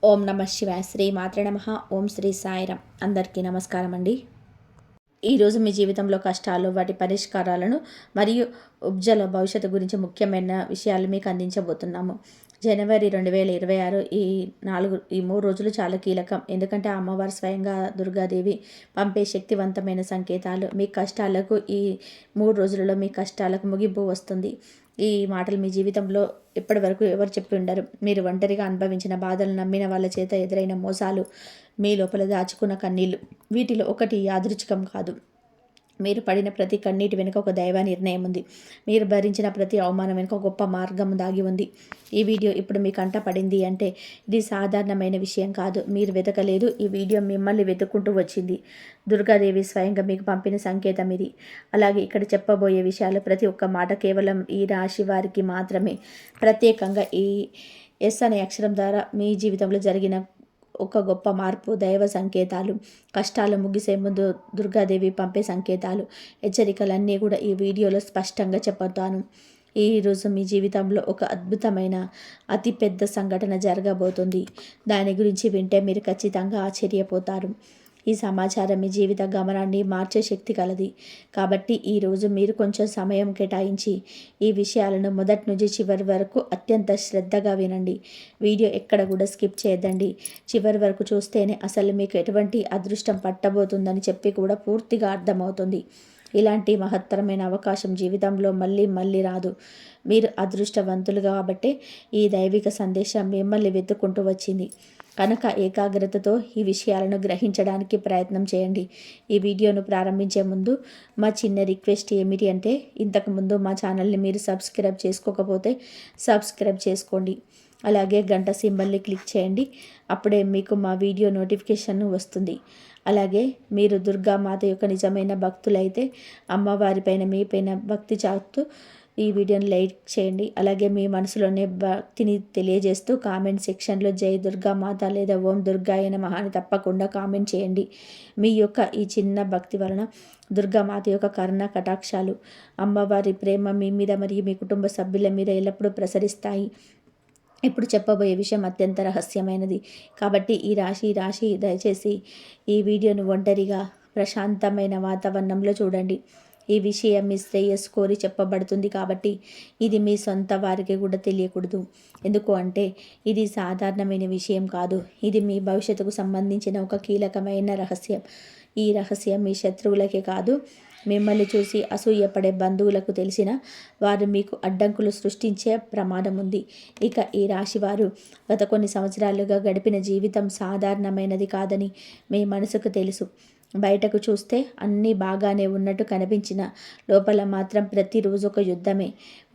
ఓం నమ శివాయ. శ్రీ మాత్రే నమః. ఓం శ్రీ సాయిరాం. అందరికీ నమస్కారం అండి. ఈరోజు మీ జీవితంలో కష్టాలు, వాటి పరిష్కారాలను మరియు ఉజ్వల భవిష్యత్తు గురించి ముఖ్యమైన విషయాలు మీకు అందించబోతున్నాము. జనవరి 2026 ఈ 3 రోజులు చాలా కీలకం. ఎందుకంటే ఆ అమ్మవారు స్వయంగా దుర్గాదేవి పంపే శక్తివంతమైన సంకేతాలు. మీ కష్టాలకు ఈ 3 రోజులలో మీ కష్టాలకు ముగింపు వస్తుంది. ఈ మాటలు మీ జీవితంలో ఇప్పటి వరకు ఎవరు చెప్పి ఉండరు. మీరు ఒంటరిగా అనుభవించిన బాధలు, నమ్మిన వాళ్ళ చేత ఎదురైన మోసాలు, మీ లోపల దాచుకున్న కన్నీళ్ళు, వీటిలో ఒకటి యాదృచ్ఛికం కాదు. మీరు పడిన ప్రతి కన్నీటి వెనుక ఒక దైవ నిర్ణయం ఉంది. మీరు భరించిన ప్రతి అవమానం వెనుక ఒక గొప్ప మార్గం దాగి ఉంది. ఈ వీడియో ఇప్పుడు మీ కంట పడింది అంటే ఇది సాధారణమైన విషయం కాదు. మీరు వెతకలేదు, ఈ వీడియో మిమ్మల్ని వెతుక్కుంటూ వచ్చింది. దుర్గాదేవి స్వయంగా మీకు పంపిన సంకేతం ఇది. అలాగే ఇక్కడ చెప్పబోయే విషయాలు ప్రతి ఒక్క మాట కేవలం ఈ రాశి వారికి మాత్రమే. ప్రత్యేకంగా ఈ ఎస్ అనే అక్షరం ద్వారా మీ జీవితంలో జరిగిన ఒక గొప్ప మార్పు, దైవ సంకేతాలు, కష్టాలు ముగిసే ముందు దుర్గాదేవి పంపే సంకేతాలు, హెచ్చరికలన్నీ కూడా ఈ వీడియోలో స్పష్టంగా చెప్తాను. ఈరోజు మీ జీవితంలో ఒక అద్భుతమైన అతిపెద్ద సంఘటన జరగబోతుంది. దాని గురించి వింటే మీరు ఖచ్చితంగా ఆశ్చర్యపోతారు. ఈ సమాచారం మీ జీవిత గమనాన్ని మార్చే శక్తి కలది. కాబట్టి ఈరోజు మీరు కొంచెం సమయం కేటాయించి ఈ విషయాలను మొదటి నుంచి చివరి వరకు అత్యంత శ్రద్ధగా వినండి. వీడియో ఎక్కడ కూడా స్కిప్ చేయద్దండి. చివరి వరకు చూస్తేనే అసలు మీకు ఎటువంటి అదృష్టం పట్టబోతుందని చెప్పి కూడా పూర్తిగా అర్థమవుతుంది. ఇలాంటి మహత్తరమైన అవకాశం జీవితంలో మళ్ళీ మళ్ళీ రాదు. మీరు అదృష్టవంతులు కాబట్టి ఈ దైవిక సందేశం మిమ్మల్ని వెతుక్కుంటూ వచ్చింది. కనుక ఏకాగ్రతతో ఈ విషయాలను గ్రహించడానికి ప్రయత్నం చేయండి. ఈ వీడియోను ప్రారంభించే ముందు మా చిన్న రిక్వెస్ట్ ఏమిటి అంటే, ఇంతకుముందు మా ఛానల్ని మీరు సబ్స్క్రైబ్ చేసుకోకపోతే సబ్స్క్రైబ్ చేసుకోండి. అలాగే గంట సింబల్ని క్లిక్ చేయండి. అప్పుడే మీకు మా వీడియో నోటిఫికేషన్ వస్తుంది. అలాగే మీరు దుర్గామాత యొక్క నిజమైన భక్తులైతే అమ్మవారిపైన మీపైన భక్తి చాటుతూ ఈ వీడియోని లైక్ చేయండి. అలాగే మీ మనసులోనే భక్తిని తెలియజేస్తూ కామెంట్ సెక్షన్లో జై దుర్గామాత లేదా ఓం దుర్గాయ నమః అని తప్పకుండా కామెంట్ చేయండి. మీ యొక్క ఈ చిన్న భక్తి వలన దుర్గామాత యొక్క కరుణ కటాక్షాలు, అమ్మవారి ప్రేమ మీ మీద మరియు మీ కుటుంబ సభ్యుల మీద ఎల్లప్పుడూ ప్రసరిస్తాయి. ఇప్పుడు చెప్పబోయే విషయం అత్యంత రహస్యమైనది. కాబట్టి ఈ రాశి దయచేసి ఈ వీడియోను ఒంటరిగా ప్రశాంతమైన వాతావరణంలో చూడండి. ఈ విషయం మీ శ్రేయస్సు కోరి చెప్పబడుతుంది కాబట్టి ఇది మీ సొంత వారికి కూడా తెలియకూడదు. ఎందుకు అంటే ఇది సాధారణమైన విషయం కాదు. ఇది మీ భవిష్యత్తుకు సంబంధించిన ఒక కీలకమైన రహస్యం. ఈ రహస్యం మీ శత్రువులకే కాదు, మిమ్మల్ని చూసి అసూయపడే బంధువులకు తెలిసిన వారు మీకు అడ్డంకులు సృష్టించే ప్రమాదం ఉంది. ఇక ఈ రాశివారు గత కొన్ని సంవత్సరాలుగా గడిపిన జీవితం సాధారణమైనది కాదని మీ మనసుకు తెలుసు. బయటకు చూస్తే అన్నీ బాగానే ఉన్నట్టు కనిపించిన లోపల మాత్రం ప్రతిరోజు ఒక యుద్ధమే.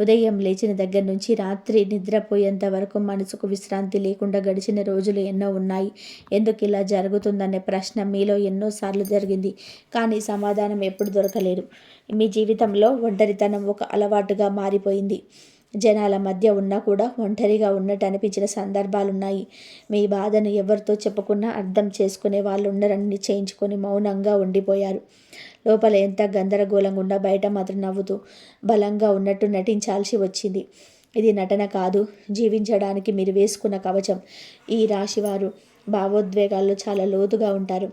ఉదయం లేచిన దగ్గర నుంచి రాత్రి నిద్రపోయేంత వరకు మనసుకు విశ్రాంతి లేకుండా గడిచిన రోజులు ఎన్నో ఉన్నాయి. ఎందుకు ఇలా జరుగుతుందనే ప్రశ్న మీలో ఎన్నోసార్లు జరిగింది, కానీ సమాధానం ఎప్పుడు దొరకలేదు. మీ జీవితంలో ఒంటరితనం ఒక అలవాటుగా మారిపోయింది. జనాల మధ్య ఉన్నా కూడా ఒంటరిగా ఉన్నట్టు అనిపించిన సందర్భాలున్నాయి. మీ బాధను ఎవరితో చెప్పుకున్నా అర్థం చేసుకునే వాళ్ళు ఉండరని నిశ్చయించుకొని మౌనంగా ఉండిపోయారు. లోపల ఎంత గందరగోళంగా ఉన్నా బయట మాత్రం నవ్వుతూ బలంగా ఉన్నట్టు నటించాల్సి వచ్చింది. ఇది నటన కాదు, జీవించడానికి మీరు వేసుకున్న కవచం. ఈ రాశివారు భావోద్వేగాల్లో చాలా లోతుగా ఉంటారు.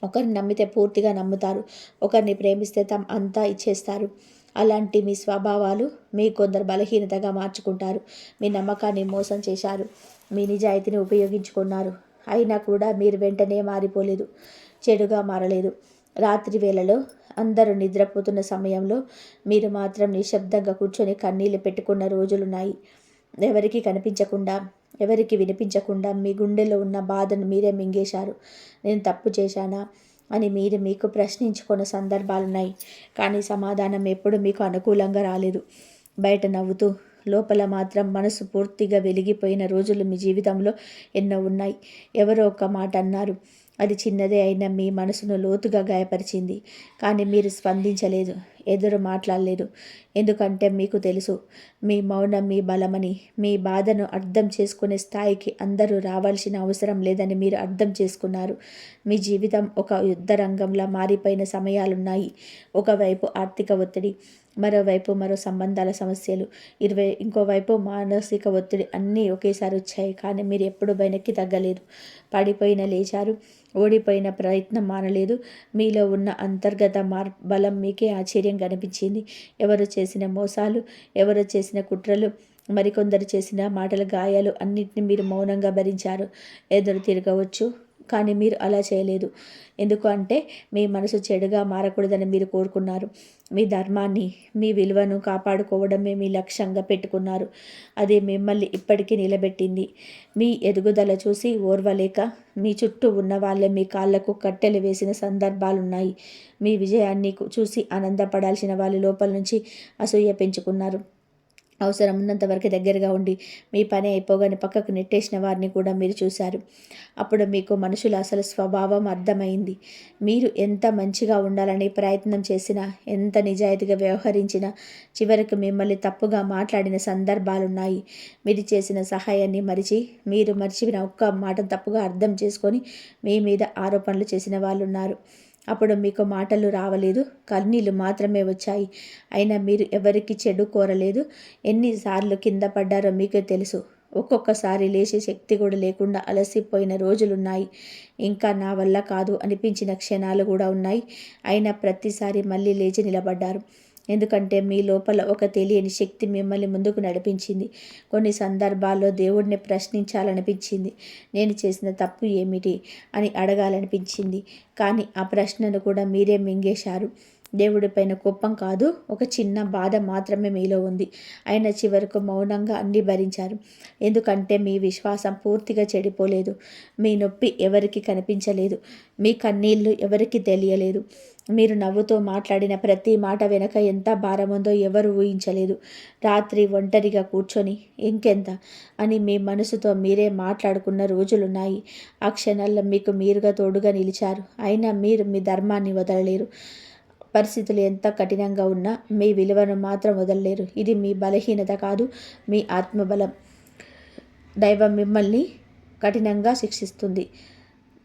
ఒకరిని నమ్మితే పూర్తిగా నమ్ముతారు, ఒకరిని ప్రేమిస్తే అంతా ఇచ్చేస్తారు. అలాంటి మీ స్వభావాలు మీ కొందరు బలహీనతగా మార్చుకుంటారు. మీ నమ్మకాన్ని మోసం చేశారు, మీ నిజాయితీని ఉపయోగించుకున్నారు. అయినా కూడా మీరు వెంటనే మారిపోలేదు, చెడుగా మారలేదు. రాత్రి వేళలో అందరూ నిద్రపోతున్న సమయంలో మీరు మాత్రం నిశ్శబ్దంగా కూర్చొని కన్నీళ్ళు పెట్టుకున్న రోజులున్నాయి. ఎవరికి కనిపించకుండా, ఎవరికి వినిపించకుండా మీ గుండెలో ఉన్న బాధను మీరే మింగేశారు. నేను తప్పు చేశానా అని మీరు మీకు ప్రశ్నించుకున్న సందర్భాలున్నాయి. కానీ సమాధానం ఎప్పుడు మీకు అనుకూలంగా రాలేదు. బయట నవ్వుతూ లోపల మాత్రం మనసు పూర్తిగా వెలిగిపోయిన రోజులు మీ జీవితంలో ఎన్నో ఉన్నాయి. ఎవరో ఒక మాట అన్నారు, అది చిన్నదే అయినా మీ మనసును లోతుగా గాయపరిచింది. కానీ మీరు స్పందించలేదు, ఎదురు మాట్లాడలేదు. ఎందుకంటే మీకు తెలుసు, మీ మౌనం మీ బలమని. మీ బాధను అర్థం చేసుకునే స్థాయికి అందరూ రావాల్సిన అవసరం లేదని మీరు అర్థం చేసుకున్నారు. మీ జీవితం ఒక యుద్ధ రంగంలా మారిపోయిన సమయాలున్నాయి. ఒకవైపు ఆర్థిక ఒత్తిడి, మరోవైపు మరో సంబంధాల సమస్యలు, ఇంకోవైపు మానసిక ఒత్తిడి అన్నీ ఒకేసారి వచ్చాయి. కానీ మీరు ఎప్పుడు వెనక్కి తగ్గలేదు. పడిపోయిన లేచారు. ఓడిపోయిన ప్రయత్నం మానలేదు. మీలో ఉన్న అంతర్గత బలం మీకే ఆశ్చర్యం కనిపించింది. ఎవరు చేసిన మోసాలు, ఎవరు చేసిన కుట్రలు, మరికొందరు చేసిన మాటల గాయాలు అన్నింటినీ మీరు మౌనంగా భరించారు. ఎదురు తిరగవచ్చు, కానీ మీరు అలా చేయలేదు. ఎందుకు అంటే మీ మనసు చెడుగా మారకూడదని మీరు కోరుకున్నారు. మీ ధర్మాన్ని, మీ విలువను కాపాడుకోవడమే మీ లక్ష్యంగా పెట్టుకున్నారు. అది మిమ్మల్ని ఇప్పటికీ నిలబెట్టింది. మీ ఎదుగుదల చూసి ఓర్వలేక మీ చుట్టూ ఉన్న వాళ్ళే మీ కాళ్లకు కట్టెలు వేసిన సందర్భాలున్నాయి. మీ విజయాన్ని చూసి ఆనందపడాల్సిన వాళ్ళు లోపల నుంచి అసూయ పెంచుకున్నారు. అవసరం ఉన్నంత వరకు దగ్గరగా ఉండి మీ పని అయిపోగానే పక్కకు నెట్టేసిన వారిని కూడా మీరు చూశారు. అప్పుడు మీకు మనుషుల అసలు స్వభావం అర్థమైంది. మీరు ఎంత మంచిగా ఉండాలని ప్రయత్నం చేసినా, ఎంత నిజాయితీగా వ్యవహరించినా చివరికి మిమ్మల్ని తప్పుగా మాట్లాడిన సందర్భాలున్నాయి. మీరు చేసిన సహాయాన్ని మీరు మరిచిన ఒక్క మాటను తప్పుగా అర్థం చేసుకొని మీ మీద ఆరోపణలు చేసిన వాళ్ళున్నారు. అప్పుడు మీకు మాటలు రావలేదు, కన్నీళ్ళు మాత్రమే వచ్చాయి. అయినా మీరు ఎవరికి చెడు కోరలేదు. ఎన్నిసార్లు కింద పడ్డారో మీకే తెలుసు. ఒక్కొక్కసారి లేచే శక్తి కూడా లేకుండా అలసిపోయిన రోజులున్నాయి. ఇంకా నా వల్ల కాదు అనిపించిన క్షణాలు కూడా ఉన్నాయి. అయినా ప్రతిసారి మళ్ళీ లేచి నిలబడ్డారు. ఎందుకంటే మీ లోపల ఒక తెలియని శక్తి మిమ్మల్ని ముందుకు నడిపించింది. కొన్ని సందర్భాల్లో దేవుడిని ప్రశ్నించాలనిపించింది. నేను చేసిన తప్పు ఏమిటి అని అడగాలనిపించింది. కానీ ఆ ప్రశ్నను కూడా మీరే మింగేశారు. దేవుడిపైన కోపం కాదు, ఒక చిన్న బాధ మాత్రమే మీలో ఉంది. అయినా చివరకు మౌనంగా అన్ని భరించారు. ఎందుకంటే మీ విశ్వాసం పూర్తిగా చెడిపోలేదు. మీ నొప్పి ఎవరికి కనిపించలేదు. మీ కన్నీళ్లు ఎవరికి తెలియలేదు. మీరు నవ్వుతో మాట్లాడిన ప్రతి మాట వెనక ఎంత భారం ఉందో ఎవరు ఊహించలేదు. రాత్రి ఒంటరిగా కూర్చొని ఇంకెంత అని మీ మనసుతో మీరే మాట్లాడుకున్న రోజులున్నాయి. ఆ క్షణాల్లో మీకు మీరుగా తోడుగా నిలిచారు. అయినా మీరు మీ ధర్మాన్ని వదలలేరు. పరిస్థితులు ఎంత కఠినంగా ఉన్నా మీ విలువను మాత్రం వదలలేరు. ఇది మీ బలహీనత కాదు, మీ ఆత్మబలం. దైవం మిమ్మల్ని కఠినంగా శిక్షిస్తుంది,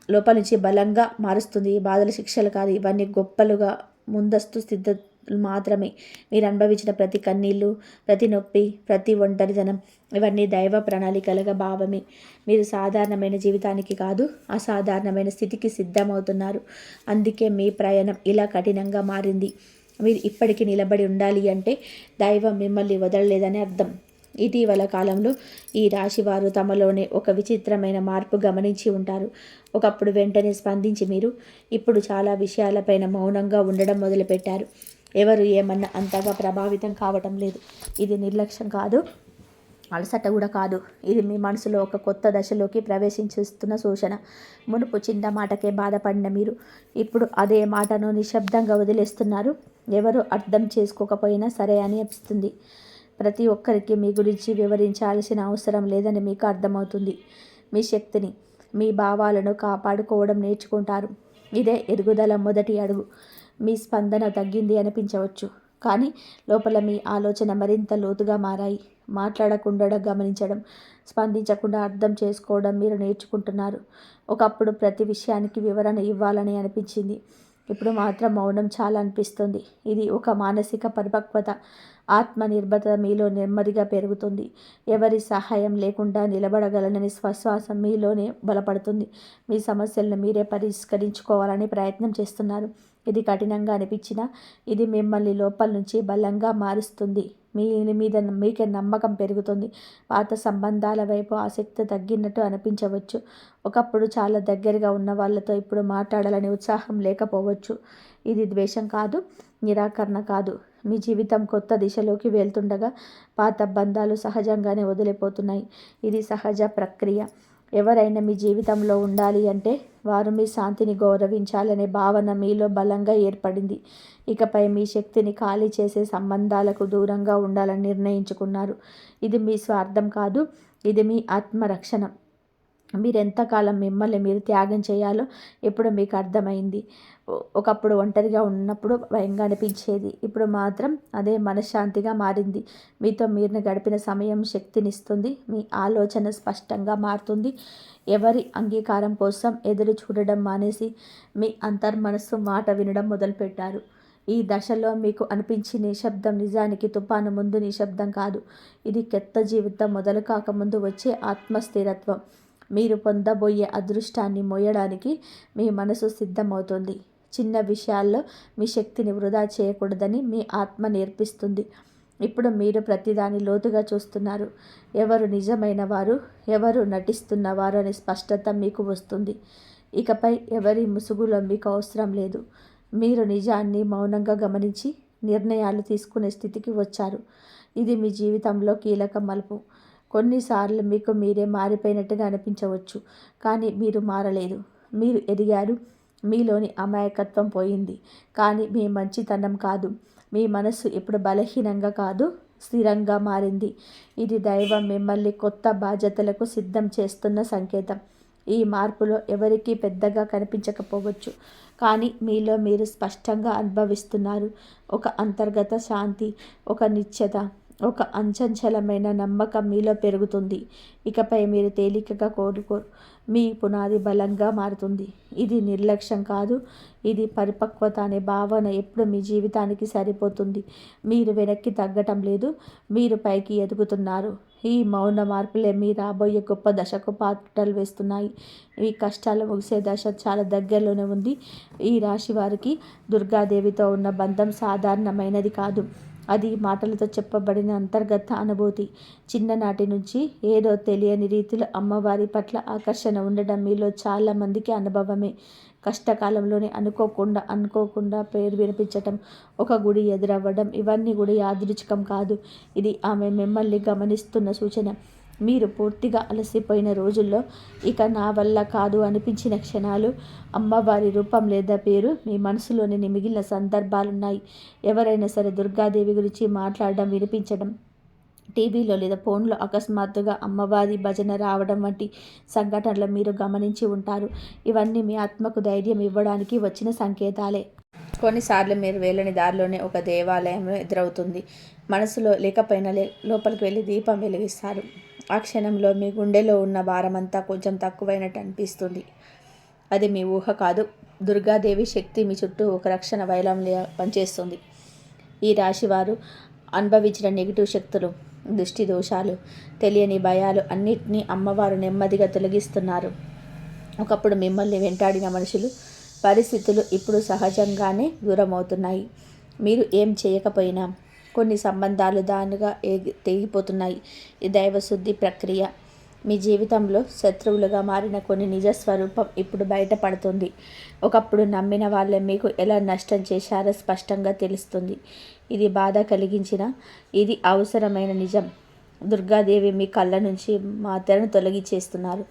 లోపల నుంచి బలంగా మారుస్తుంది. ఈ బాధల శిక్షలు కాదు, ఇవన్నీ గొప్పలుగా ముందస్తు సిద్ధ మాత్రమే. మీరు అనుభవించిన ప్రతి కన్నీళ్ళు, ప్రతి నొప్పి, ప్రతి ఒంటరితనం ఇవన్నీ దైవ ప్రణాళికలుగా భావమే. మీరు సాధారణమైన జీవితానికి కాదు, అసాధారణమైన స్థితికి సిద్ధమవుతున్నారు. అందుకే మీ ప్రయాణం ఇలా కఠినంగా మారింది. మీరు ఇప్పటికీ నిలబడి ఉండాలి అంటే దైవం మిమ్మల్ని వదలలేదని అర్థం. ఇటీవల కాలంలో ఈ రాశివారు తమలోనే ఒక విచిత్రమైన మార్పు గమనించి ఉంటారు. ఒకప్పుడు వెంటనే స్పందించి మీరు ఇప్పుడు చాలా విషయాలపైన మౌనంగా ఉండడం మొదలుపెట్టారు. ఎవరు ఏమన్నా అంతగా ప్రభావితం కావటం లేదు. ఇది నిర్లక్ష్యం కాదు, అలసట కూడా కాదు. ఇది మీ మనసులో ఒక కొత్త దశలోకి ప్రవేశించుస్తున్న సూచన. మునుపు చిన్న మాటకే బాధపడిన మీరు ఇప్పుడు అదే మాటను నిశ్శబ్దంగా వదిలేస్తున్నారు. ఎవరు అర్థం చేసుకోకపోయినా సరే అని అనిపిస్తుంది. ప్రతి ఒక్కరికి మీ గురించి వివరించాల్సిన అవసరం లేదని మీకు అర్థమవుతుంది. మీ శక్తిని, మీ భావాలను కాపాడుకోవడం నేర్చుకుంటారు. ఇదే ఎదుగుదల మొదటి అడుగు. మీ స్పందన తగ్గింది అనిపించవచ్చు, కానీ లోపల మీ ఆలోచన మరింత లోతుగా మారాయి. మాట్లాడకుండా గమనించడం, స్పందించకుండా అర్థం చేసుకోవడం మీరు నేర్చుకుంటున్నారు. ఒకప్పుడు ప్రతి విషయానికి వివరణ ఇవ్వాలని అనిపించింది. ఇప్పుడు మాత్రం మౌనం చాలా అనిపిస్తుంది. ఇది ఒక మానసిక పరిపక్వత. ఆత్మనిర్భరత మీలో నెమ్మదిగా పెరుగుతుంది. ఎవరి సహాయం లేకుండా నిలబడగలనని విశ్వాసం మీలోనే బలపడుతుంది. మీ సమస్యలను మీరే పరిష్కరించుకోవాలని ప్రయత్నం చేస్తున్నారు. ఇది కఠినంగా అనిపించినా ఇది మిమ్మల్ని లోపల నుంచి బలంగా మారుస్తుంది. మీ మీద మీకే నమ్మకం పెరుగుతుంది. పాత సంబంధాల వైపు ఆసక్తి తగ్గినట్టు అనిపించవచ్చు. ఒకప్పుడు చాలా దగ్గరగా ఉన్న వాళ్ళతో ఇప్పుడు మాట్లాడాలని ఉత్సాహం లేకపోవచ్చు. ఇది ద్వేషం కాదు, నిరాకరణ కాదు. మీ జీవితం కొత్త దిశలోకి వెళ్తుండగా పాత బంధాలు సహజంగానే వదిలిపోతున్నాయి. ఇది సహజ ప్రక్రియ. ఎవరైనా మీ జీవితంలో ఉండాలి అంటే వారు మీ శాంతిని గౌరవించాలనే భావన మీలో బలంగా ఏర్పడింది. ఇకపై మీ శక్తిని ఖాళీ చేసే సంబంధాలకు దూరంగా ఉండాలని నిర్ణయించుకున్నారు. ఇది మీ స్వార్థం కాదు, ఇది మీ ఆత్మరక్షణ. మీరెంతకాలం మిమ్మల్ని మీరు త్యాగం చేయాలో ఇప్పుడు మీకు అర్థమైంది. ఒకప్పుడు ఒంటరిగా ఉన్నప్పుడు భయంగా అనిపించేది. ఇప్పుడు మాత్రం అదే మనశ్శాంతిగా మారింది. మీతో మీరు గడిపిన సమయం శక్తినిస్తుంది. మీ ఆలోచన స్పష్టంగా మారుతుంది. ఎవరి అంగీకారం కోసం ఎదురు చూడడం మానేసి మీ అంతర్మనస్సు మాట వినడం మొదలుపెట్టారు. ఈ దశలో మీకు అనిపించే నిశ్శబ్దం నిజానికి తుఫాను ముందు నిశ్శబ్దం కాదు. ఇది కొత్త జీవితం మొదలు కాకముందు వచ్చే ఆత్మస్థిరత్వం. మీరు పొందబోయే అదృష్టాన్ని మోయడానికి మీ మనసు సిద్ధమవుతుంది. చిన్న విషయాల్లో మీ శక్తిని వృధా చేయకూడదని మీ ఆత్మ నేర్పిస్తుంది. ఇప్పుడు మీరు ప్రతిదాని లోతుగా చూస్తున్నారు. ఎవరు నిజమైన వారు, ఎవరు నటిస్తున్నవారు అనే స్పష్టత మీకు వస్తుంది. ఇకపై ఎవరి ముసుగులో మీకు అవసరం లేదు. మీరు నిజాన్ని మౌనంగా గమనించి నిర్ణయాలు తీసుకునే స్థితికి వచ్చారు. ఇది మీ జీవితంలో కీలక మలుపు. కొన్నిసార్లు మీకు మీరే మారిపోయినట్టుగా అనిపించవచ్చు, కానీ మీరు మారలేదు. మీరు ఎదిగారు. మీలోని అమాయకత్వం పోయింది, కానీ మీ మంచితనం కాదు. మీ మనస్సు ఇప్పుడు బలహీనంగా కాదు, స్థిరంగా మారింది. ఇది దైవం మిమ్మల్ని కొత్త బాధ్యతలకు సిద్ధం చేస్తున్న సంకేతం. ఈ మార్పులో ఎవరికీ పెద్దగా కనిపించకపోవచ్చు, కానీ మీలో మీరు స్పష్టంగా అనుభవిస్తున్నారు. ఒక అంతర్గత శాంతి, ఒక నిశ్చత, ఒక అంచంచలమైన నమ్మకం మీలో పెరుగుతుంది. ఇకపై మీరు తేలికగా కోరుకోరు. మీ పునాది బలంగా మారుతుంది. ఇది నిర్లక్ష్యం కాదు, ఇది పరిపక్వత అనే భావన ఎప్పుడు మీ జీవితానికి సరిపోతుంది. మీరు వెనక్కి తగ్గటం లేదు, మీరు పైకి ఎదుగుతున్నారు. ఈ మౌన మార్పులే మీ రాబోయే గొప్ప దశకు పాటలు వేస్తున్నాయి. ఈ కష్టాలు ముగిసే దశ చాలా దగ్గరలోనే ఉంది. ఈ రాశి వారికి దుర్గాదేవితో ఉన్న బంధం సాధారణమైనది కాదు. అది మాటలతో చెప్పబడిన అంతర్గత అనుభూతి. చిన్ననాటి నుంచి ఏదో తెలియని రీతిలో అమ్మవారి పట్ల ఆకర్షణ ఉండడం మీలో చాలామందికి అనుభవమే. కష్టకాలంలోనే అనుకోకుండా పేరు వినిపించటం, ఒక గుడి ఎదురవ్వడం, ఇవన్నీ కూడా యాదృచ్ఛికం కాదు. ఇది ఆమె మిమ్మల్ని గమనిస్తున్న సూచన. మీరు పూర్తిగా అలసిపోయిన రోజుల్లో, ఇక నా వల్ల కాదు అనిపించిన క్షణాలు, అమ్మవారి రూపం లేదా పేరు మీ మనసులోని మిగిలిన సందర్భాలున్నాయి. ఎవరైనా సరే దుర్గాదేవి గురించి మాట్లాడడం, వినిపించడం, టీవీలో లేదా ఫోన్లో అకస్మాత్తుగా అమ్మవారి భజన రావడం వంటి సంఘటనలు మీరు గమనించి ఉంటారు. ఇవన్నీ మీ ఆత్మకు ధైర్యం ఇవ్వడానికి వచ్చిన సంకేతాలే. కొన్నిసార్లు మీరు వెళ్ళని దారిలోనే ఒక దేవాలయం ఎదురవుతుంది. మనసులో లేకపోయినా లోపలికి వెళ్ళి దీపం వెలిగిస్తారు. ఆ క్షణంలో మీ గుండెలో ఉన్న భారమంతా కొంచెం తక్కువైనట్టు అనిపిస్తుంది. అది మీ ఊహ కాదు. దుర్గాదేవి శక్తి మీ చుట్టూ ఒక రక్షణ వైలంలా పనిచేస్తుంది. ఈ రాశివారు అనుభవించిన నెగిటివ్ శక్తులు, దృష్టి దోషాలు, తెలియని భయాలు అన్నిటినీ అమ్మవారు నెమ్మదిగా తొలగిస్తున్నారు. ఒకప్పుడు మిమ్మల్ని వెంటాడిన మనుషులు, పరిస్థితులు ఇప్పుడు సహజంగానే దూరం అవుతున్నాయి. మీరు ఏం చేయకపోయినా కొన్ని సంబంధాలు దానిగా తెగిపోతున్నాయి. ఈ దైవశుద్ధి ప్రక్రియ. మీ జీవితంలో శత్రువులుగా మారిన కొన్ని నిజ స్వరూపం ఇప్పుడు బయటపడుతుంది. ఒకప్పుడు నమ్మిన వాళ్ళే మీకు ఎలా నష్టం చేశారో స్పష్టంగా తెలుస్తుంది. ఇది బాధ కలిగించిన, ఇది అవసరమైన నిజం. దుర్గాదేవి మీ కళ్ళ నుంచి మాత్రను తొలగించేస్తున్నారు.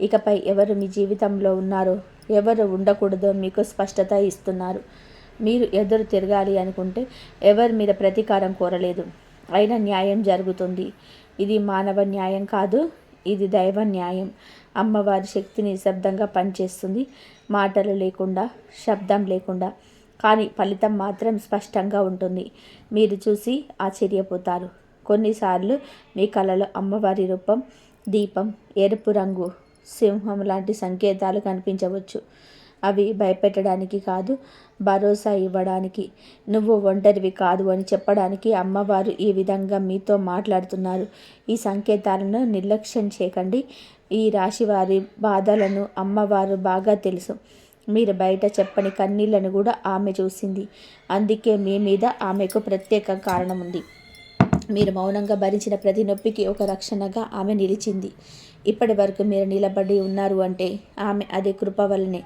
ఇకపై ఎవరు మీ జీవితంలో ఉన్నారో, ఎవరు ఉండకూడదో మీకు స్పష్టత ఇస్తున్నారు. మీరు ఎదురు తిరగాలి అనుకుంటే ఎవరి మీద ప్రతీకారం కోరలేదు, అయినా న్యాయం జరుగుతుంది. ఇది మానవ న్యాయం కాదు, ఇది దైవ న్యాయం. అమ్మవారి శక్తి నిశ్శబ్దంగా పనిచేస్తుంది, మాటలు లేకుండా, శబ్దం లేకుండా. కానీ ఫలితం మాత్రం స్పష్టంగా ఉంటుంది. మీరు చూసి ఆశ్చర్యపోతారు. కొన్నిసార్లు మీ కలలో అమ్మవారి రూపం, దీపం, ఎరుపు రంగు, సింహం లాంటి సంకేతాలు కనిపించవచ్చు. అవి భయపెట్టడానికి కాదు, భరోసా ఇవ్వడానికి, నువ్వు ఒంటరివి కాదు అని చెప్పడానికి అమ్మవారు ఈ విధంగా మీతో మాట్లాడుతున్నారు. ఈ సంకేతాలను నిర్లక్ష్యం చేయకండి. ఈ రాశివారి బాధలను అమ్మవారు బాగా తెలుసు. మీరు బయట చెప్పని కన్నీళ్లను కూడా ఆమె చూసింది. అందుకే మీ మీద ఆమెకు ప్రత్యేక కారణం ఉంది. మీరు మౌనంగా భరించిన ప్రతి నొప్పికి ఒక రక్షణగా ఆమె నిలిచింది. ఇప్పటి వరకు మీరు నిలబడి ఉన్నారు అంటే ఆమె అదే కృప వల్లనే.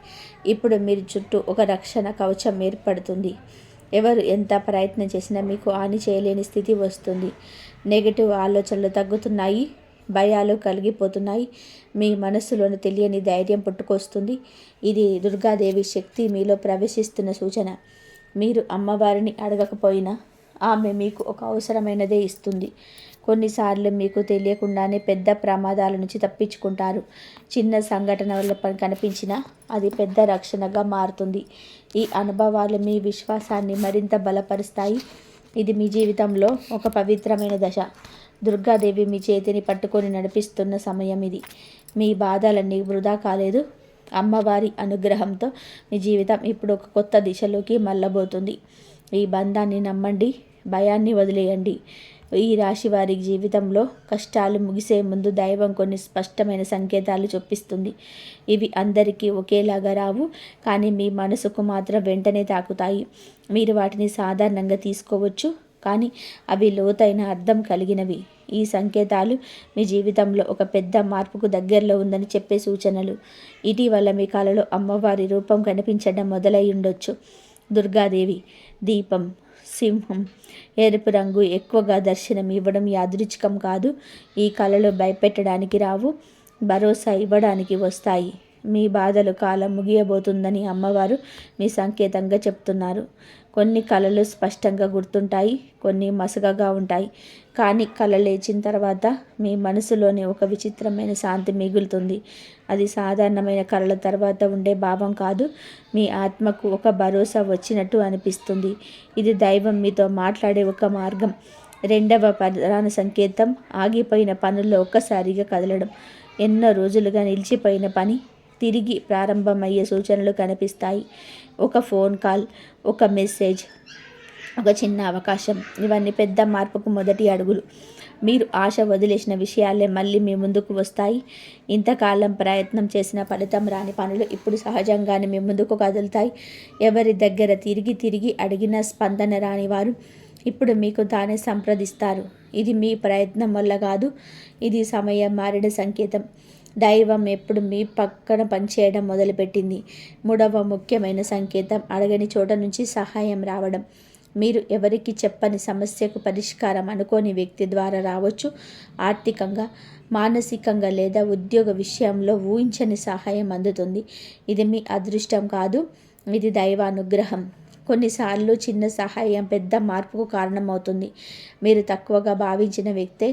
ఇప్పుడు మీరు చుట్టూ ఒక రక్షణ కవచం ఏర్పడుతుంది. ఎవరు ఎంత ప్రయత్నం చేసినా మీకు హాని చేయలేని స్థితి వస్తుంది. నెగటివ్ ఆలోచనలు తగ్గుతున్నాయి, భయాలు కలిగిపోతున్నాయి. మీ మనస్సులోని తెలియని ధైర్యం పుట్టుకొస్తుంది. ఇది దుర్గాదేవి శక్తి మీలో ప్రవేశిస్తున్న సూచన. మీరు అమ్మవారిని అడగకపోయినా ఆమె మీకు ఒక అవసరమైనదే ఇస్తుంది. కొన్నిసార్లు మీకు తెలియకుండానే పెద్ద ప్రమాదాల నుంచి తప్పించుకుంటారు. చిన్న సంఘటన వల్ల కనిపించినా అది పెద్ద రక్షణగా మారుతుంది. ఈ అనుభవాలు మీ విశ్వాసాన్ని మరింత బలపరుస్తాయి. ఇది మీ జీవితంలో ఒక పవిత్రమైన దశ. దుర్గాదేవి మీ చేతిని పట్టుకొని నడిపిస్తున్న సమయం ఇది. మీ బాధలన్నీ వృధా కాలేదు. అమ్మవారి అనుగ్రహంతో మీ జీవితం ఇప్పుడు ఒక కొత్త దిశలోకి మళ్ళబోతుంది. ఈ బంధాన్ని నమ్మండి, భయాన్ని వదిలేయండి. ఈ రాశి వారి జీవితంలో కష్టాలు ముగిసే ముందు దైవం కొన్ని స్పష్టమైన సంకేతాలు చూపిస్తుంది. ఇవి అందరికీ ఒకేలాగా రావు, కానీ మీ మనసుకు మాత్రం వెంటనే తాకుతాయి. మీరు వాటిని సాధారణంగా తీసుకోవచ్చు, కానీ అవి లోతైన అర్థం కలిగినవి. ఈ సంకేతాలు మీ జీవితంలో ఒక పెద్ద మార్పుకు దగ్గరలో ఉందని చెప్పే సూచనలు. ఇటీవల మీ కలలో అమ్మవారి రూపం కనిపించడం మొదలై ఉండొచ్చు. దుర్గాదేవి, దీపం, సింహం, ఎరుపు రంగు ఎక్కువగా దర్శనం ఇవ్వడం యాదృచ్ఛికం కాదు. ఈ కళలు భయపెట్టడానికి రావు, భరోసా ఇవ్వడానికి వస్తాయి. మీ బాధలు కాలం ముగియబోతుందని అమ్మవారు మీ సంకేతంగా చెప్తున్నారు. కొన్ని కళలు స్పష్టంగా గుర్తుంటాయి, కొన్ని మసకగా ఉంటాయి. కానీ కళ లేచిన తర్వాత మీ మనసులోనే ఒక విచిత్రమైన శాంతి మిగులుతుంది. అది సాధారణమైన కళల తర్వాత ఉండే భావం కాదు, మీ ఆత్మకు ఒక భరోసా వచ్చినట్టు అనిపిస్తుంది. ఇది దైవం మీతో మాట్లాడే ఒక మార్గం. రెండవ ప్రధాన సంకేతం ఆగిపోయిన పనుల్లో ఒక్కసారిగా కదలడం. ఎన్నో రోజులుగా నిలిచిపోయిన పని తిరిగి ప్రారంభమయ్యే సూచనలు కనిపిస్తాయి. ఒక ఫోన్ కాల్, ఒక మెసేజ్, ఒక చిన్న అవకాశం, ఇవన్నీ పెద్ద మార్పుకు మొదటి అడుగులు. మీరు ఆశ వదిలేసిన విషయాలే మళ్ళీ మీ ముందుకు వస్తాయి. ఇంతకాలం ప్రయత్నం చేసిన ఫలితం రాని పనులు ఇప్పుడు సహజంగానే మీ ముందుకు కదులుతాయి. ఎవరి దగ్గర తిరిగి తిరిగి అడిగిన స్పందన రాని వారు ఇప్పుడు మీకు తానే సంప్రదిస్తారు. ఇది మీ ప్రయత్నం వల్ల కాదు, ఇది సమయం మారిన సంకేతం. దైవం ఎప్పుడు మీ పక్కన పనిచేయడం మొదలుపెట్టింది. మూడవ ముఖ్యమైన సంకేతం అడగని చోట నుంచి సహాయం రావడం. మీరు ఎవరికి చెప్పని సమస్యకు పరిష్కారం అనుకోని వ్యక్తి ద్వారా రావచ్చు. ఆర్థికంగా, మానసికంగా లేదా ఉద్యోగ విషయంలో ఊహించని సహాయం అందుతుంది. ఇది మీ అదృష్టం కాదు, ఇది దైవానుగ్రహం. కొన్నిసార్లు చిన్న సహాయం పెద్ద మార్పుకు కారణమవుతుంది. మీరు తక్కువగా భావించిన వ్యక్తే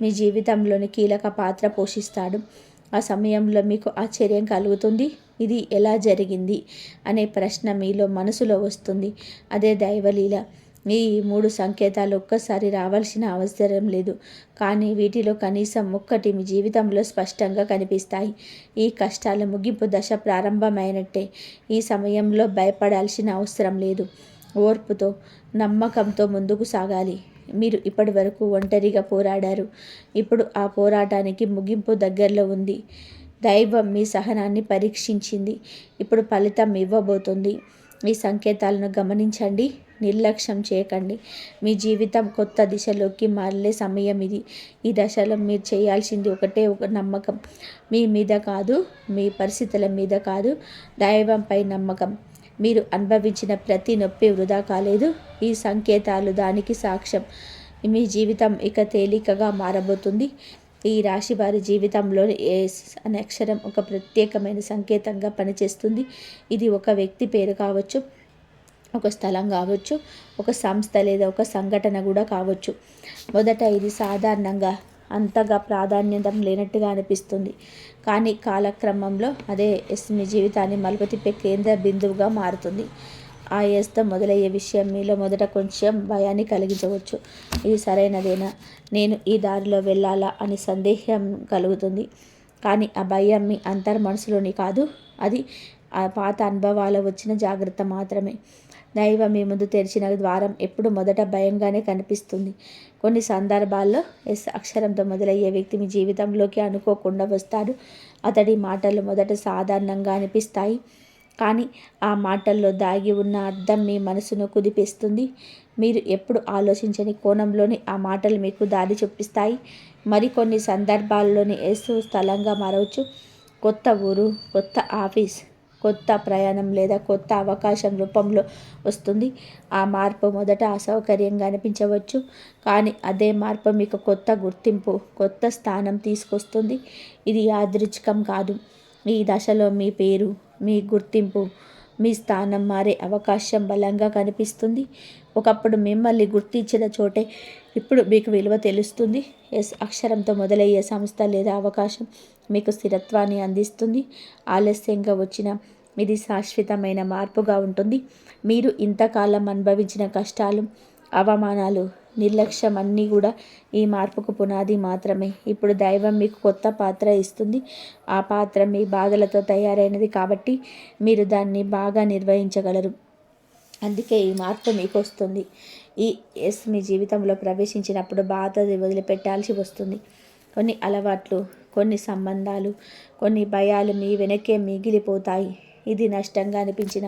మీ జీవితంలోని కీలక పాత్ర పోషిస్తాడు. ఆ సమయంలో మీకు ఆశ్చర్యం కలుగుతుంది. ఇది ఎలా జరిగింది అనే ప్రశ్న మీలో మనసులో వస్తుంది. అదే దైవలీల. ఈ 3 సంకేతాలు ఒక్కసారి రావాల్సిన అవసరం లేదు, కానీ వీటిలో కనీసం ఒక్కటి మీ జీవితంలో స్పష్టంగా కనిపిస్తాయి. ఈ కష్టాల ముగింపు దశ ప్రారంభమైనట్టే. ఈ సమయంలో భయపడాల్సిన అవసరం లేదు. ఓర్పుతో, నమ్మకంతో ముందుకు సాగాలి. మీరు ఇప్పటి వరకు ఒంటరిగా పోరాడారు. ఇప్పుడు ఆ పోరాటానికి ముగింపు దగ్గరలో ఉంది. దైవం మీ సహనాన్ని పరీక్షించింది. ఇప్పుడు ఫలితం ఇవ్వబోతుంది. ఈ సంకేతాలను గమనించండి, నిర్లక్ష్యం చేయకండి. మీ జీవితం కొత్త దిశలోకి మారే సమయం ఇది. ఈ దశలో మీరు చేయాల్సింది ఒక నమ్మకం. మీ మీద కాదు, మీ పరిస్థితుల మీద కాదు, దైవంపై నమ్మకం. మీరు అనుభవించిన ప్రతి నొప్పి వృధా కాలేదు. ఈ సంకేతాలు దానికి సాక్ష్యం. మీ జీవితం ఇక తేలికగా మారబోతుంది. ఈ రాశి వారి జీవితంలోని ఎస్ అనే అక్షరం ఒక ప్రత్యేకమైన సంకేతంగా పనిచేస్తుంది. ఇది ఒక వ్యక్తి పేరు కావచ్చు, ఒక స్థలం కావచ్చు, ఒక సంస్థ లేదా ఒక సంఘటన కూడా కావచ్చు. మొదట ఇది సాధారణంగా అంతగా ప్రాధాన్యత లేనట్టుగా అనిపిస్తుంది, కానీ కాలక్రమంలో అదే ఎస్ మీ జీవితాన్ని మలుపు తిప్పే కేంద్ర బిందువుగా మారుతుంది. ఆ ఎస్తో మొదలయ్యే విషయం మీలో మొదట కొంచెం భయాన్ని కలిగించవచ్చు. ఇది సరైనదేనా, నేను ఈ దారిలో వెళ్ళాలా అని సందేహం కలుగుతుంది. కానీ ఆ భయం మీ మనసులోని కాదు, అది ఆ పాత అనుభవాలు వచ్చిన జాగ్రత్త మాత్రమే. దైవం మీ ముందు తెరిచిన ద్వారం ఎప్పుడు మొదట భయంగానే కనిపిస్తుంది. కొన్ని సందర్భాల్లో ఎస్ అక్షరంతో మొదలయ్యే వ్యక్తి మీ జీవితంలోకి అనుకోకుండా వస్తాడు. అతడి మాటలు మొదట సాధారణంగా అనిపిస్తాయి, కానీ ఆ మాటల్లో దాగి ఉన్న అర్థం మీ మనసును కుదిపేస్తుంది. మీరు ఎప్పుడు ఆలోచించని కోణంలోని ఆ మాటలు మీకు దారి చూపిస్తాయి. మరికొన్ని సందర్భాల్లోని ఎస్ స్థలంగా మారవచ్చు. కొత్త ఊరు, కొత్త ఆఫీస్, కొత్త ప్రయాణం లేదా కొత్త అవకాశం రూపంలో వస్తుంది. ఆ మార్పు మొదట అసౌకర్యంగా అనిపించవచ్చు, కానీ అదే మార్పు మీకు కొత్త గుర్తింపు, కొత్త స్థానం తీసుకొస్తుంది. ఇది యాదృచ్ఛికం కాదు. ఈ దశలో మీ పేరు, మీ గుర్తింపు, మీ స్థానం మారే అవకాశం బలంగా కనిపిస్తుంది. ఒకప్పుడు మిమ్మల్ని గుర్తించిన చోటే ఇప్పుడు మీకు విలువ తెలుస్తుంది. ఎస్ అక్షరంతో మొదలయ్యే సంస్థ లేదా అవకాశం మీకు స్థిరత్వాన్ని అందిస్తుంది. ఆలస్యంగా వచ్చిన ఇది శాశ్వతమైన మార్పుగా ఉంటుంది. మీరు ఇంతకాలం అనుభవించిన కష్టాలు, అవమానాలు, నిర్లక్ష్యం అన్నీ కూడా ఈ మార్పుకు పునాది మాత్రమే. ఇప్పుడు దైవం మీకు కొత్త పాత్ర ఇస్తుంది. ఆ పాత్ర మీ బాధలతో తయారైనది కాబట్టి మీరు దాన్ని బాగా నిర్వహించగలరు. అందుకే ఈ మార్పు మీకు వస్తుంది. ఈ మీ జీవితంలో ప్రవేశించినప్పుడు బాధని వదిలిపెట్టాల్సి వస్తుంది. కొన్ని అలవాట్లు, కొన్ని సంబంధాలు, కొన్ని భయాలు మీ వెనకే మిగిలిపోతాయి. ఇది నష్టంగా అనిపించిన